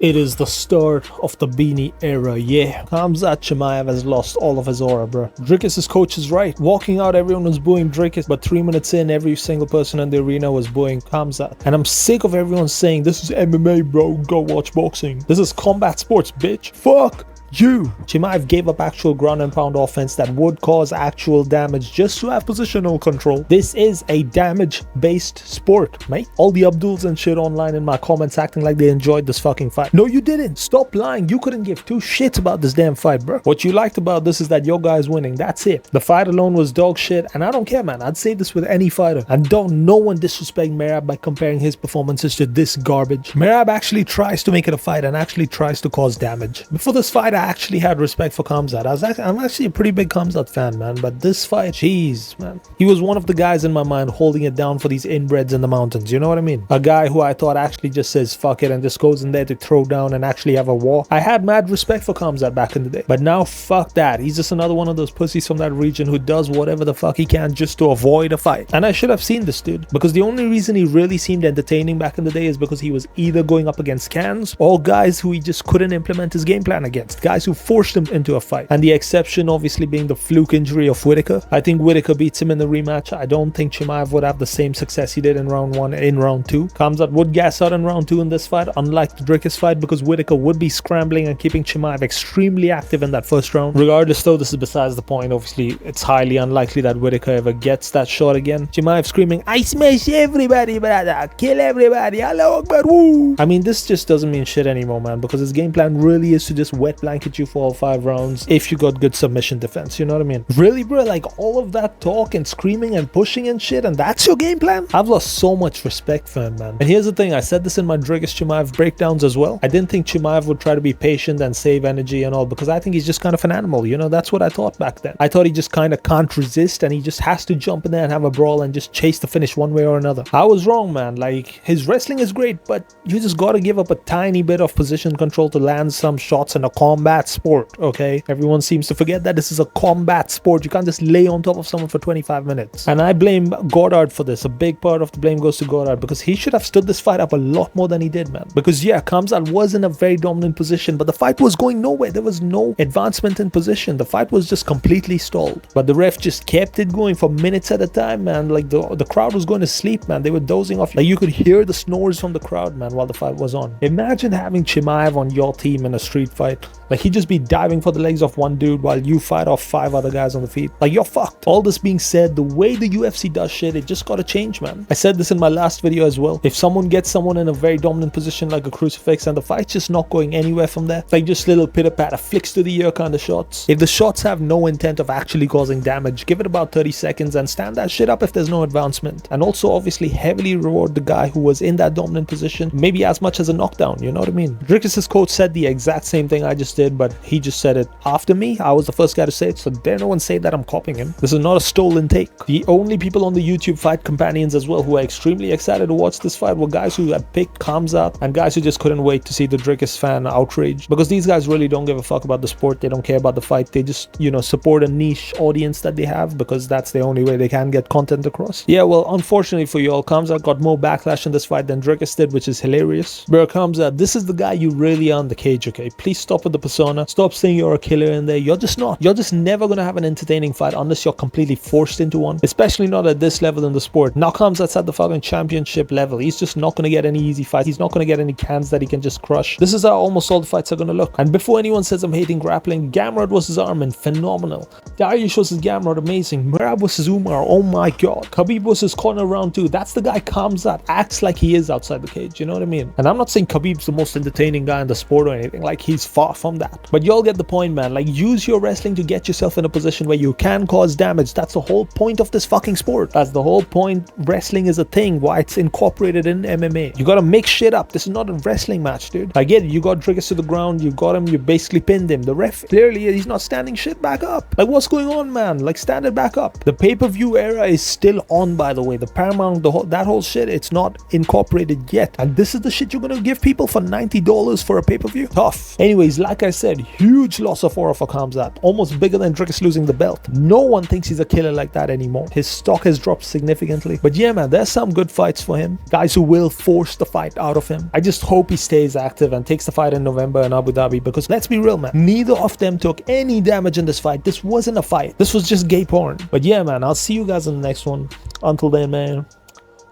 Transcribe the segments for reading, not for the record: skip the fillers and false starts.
It is the start of the beanie era, yeah. Khamzat Chimaev has lost all of his aura, bro. Dricus' coach is right. Walking out, everyone was booing Dricus, but 3 minutes in, every single person in the arena was booing Khamzat. And I'm sick of everyone saying, this is MMA, bro, go watch boxing. This is combat sports, bitch. Fuck you. Chimaev gave up actual ground and pound offense that would cause actual damage just to have positional control. This is a damage-based sport, mate. All the Abduls and shit online in my comments acting like they enjoyed this fucking fight. No, you didn't. Stop lying. You couldn't give two shits about this damn fight, bro. What you liked about this is that your guy's winning. That's it. The fight alone was dog shit, and I don't care, man. I'd say this with any fighter. And don't no one disrespect Meerschaert by comparing his performances to this garbage. Meerschaert actually tries to make it a fight and actually tries to cause damage. Before this fight, I actually had respect for Khamzat. I'm actually a pretty big Khamzat fan, man, but this fight, jeez, man. He was one of the guys in my mind holding it down for these inbreds in the mountains, you know what I mean? A guy who I thought actually just says fuck it and just goes in there to throw down and actually have a war. I had mad respect for Khamzat back in the day, but now fuck that. He's just another one of those pussies from that region who does whatever the fuck he can just to avoid a fight. And I should have seen this dude, because the only reason he really seemed entertaining back in the day is because he was either going up against cans or guys who he just couldn't implement his game plan against, guys who forced him into a fight. And the exception obviously being the fluke injury of Whitaker. I think Whitaker beats him in the rematch. I don't think Chimaev would have the same success he did in round 1 in round 2. Khamzat would gas out in round 2 in this fight, unlike the Dricus fight, because Whitaker would be scrambling and keeping Chimaev extremely active in that first round. Regardless though, this is besides the point. Obviously it's highly unlikely that Whitaker ever gets that shot again. Chimaev screaming, I smash everybody, brother, kill everybody, Allahu Akbar, woo. I mean, this just doesn't mean shit anymore, man, because his game plan really is to just wet blanket you for all 5 rounds if you got good submission defense, you know what I mean? Really, bro? Like all of that talk and screaming and pushing and shit, and that's your game plan? I've lost so much respect for him, man. And here's the thing, I said this in my Dricus Chimaev breakdowns as well. I didn't think Chimaev would try to be patient and save energy and all, because I think he's just kind of an animal, you know? That's what I thought back then. I thought he just kind of can't resist and he just has to jump in there and have a brawl and just chase the finish one way or another. I was wrong, man. Like, his wrestling is great, but you just gotta give up a tiny bit of position control to land some shots in a combat sport, okay? Everyone seems to forget that this is a combat sport. You can't just lay on top of someone for 25 minutes. And I blame Godínez for this. A big part of the blame goes to Godínez, because he should have stood this fight up a lot more than he did, man. Because yeah, Khamzat was in a very dominant position, but the fight was going nowhere. There was no advancement in position. The fight was just completely stalled. But the ref just kept it going for minutes at a time, man. Like the crowd was going to sleep, man. They were dozing off. Like you could hear the snores from the crowd, man, while the fight was on. Imagine having Chimaev on your team in a street fight. Like he'd just be diving for the legs of one dude while you fight off 5 other guys on the feet. Like you're fucked. All this being said, the way the UFC does shit, it just gotta change, man. I said this in my last video as well. If someone gets someone in a very dominant position like a crucifix and the fight's just not going anywhere from there, like just little pitter-patter flicks to the ear kind of shots. If the shots have no intent of actually causing damage, give it about 30 seconds and stand that shit up if there's no advancement. And also obviously heavily reward the guy who was in that dominant position, maybe as much as a knockdown, you know what I mean? Dricus' coach said the exact same thing I just did, but he just said it after me. I was the first guy to say it, so dare no one say that I'm copying him. This is not a stolen take. The only people on the YouTube fight companions as well who are extremely excited to watch this fight were guys who had picked Khamzat and guys who just couldn't wait to see the Dricus fan outrage, because these guys really don't give a fuck about the sport. They don't care about the fight. They just, you know, support a niche audience that they have, because that's the only way they can get content across. Yeah, well, unfortunately for you all, Khamzat got more backlash in this fight than Dricus did, which is hilarious. Bro, Khamzat, this is the guy you really are in the cage, okay? Please stop with the persona. Stop saying you're a killer in there. You're just not. You're just never gonna have an entertaining fight unless you're completely forced into one, especially not at this level in the sport. Now Khamzat's at the fucking championship level. He's just not gonna get any easy fights. He's not gonna get any cans that he can just crush. This is how almost all the fights are gonna look. And before anyone says I'm hating grappling, Gamrot versus Armin, phenomenal. Dariush versus Gamrot, amazing. Merab versus Umar, oh my god. Khabib versus Conor round 2. That's the guy Khamzat acts like he is outside the cage, you know what I mean? And I'm not saying Khabib's the most entertaining guy in the sport or anything, like he's far from that. But y'all get the point, man. Like, use your wrestling to get yourself in a position where you can cause damage. That's the whole point of this fucking sport. That's the whole point. Wrestling is a thing, why it's incorporated in MMA. You gotta mix shit up. This is not a wrestling match, dude. I get it. You got Dricus to the ground, you got him, you basically pinned him. The ref, clearly he's not standing shit back up. Like, what's going on, man? Like, stand it back up. The pay-per-view era is still on, by the way. The Paramount, that whole shit, it's not incorporated yet. And this is the shit you're gonna give people for $90 for a pay-per-view? Tough. Anyways, like like I said, huge loss of aura for Khamzat, almost bigger than Dricus losing the belt. No one thinks he's a killer like that anymore. His stock has dropped significantly. But yeah, man, there's some good fights for him. Guys who will force the fight out of him. I just hope he stays active and takes the fight in November in Abu Dhabi, because let's be real, man, neither of them took any damage in this fight. This wasn't a fight. This was just gay porn. But yeah, man, I'll see you guys in the next one. Until then, man,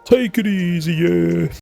take it easy, yeah.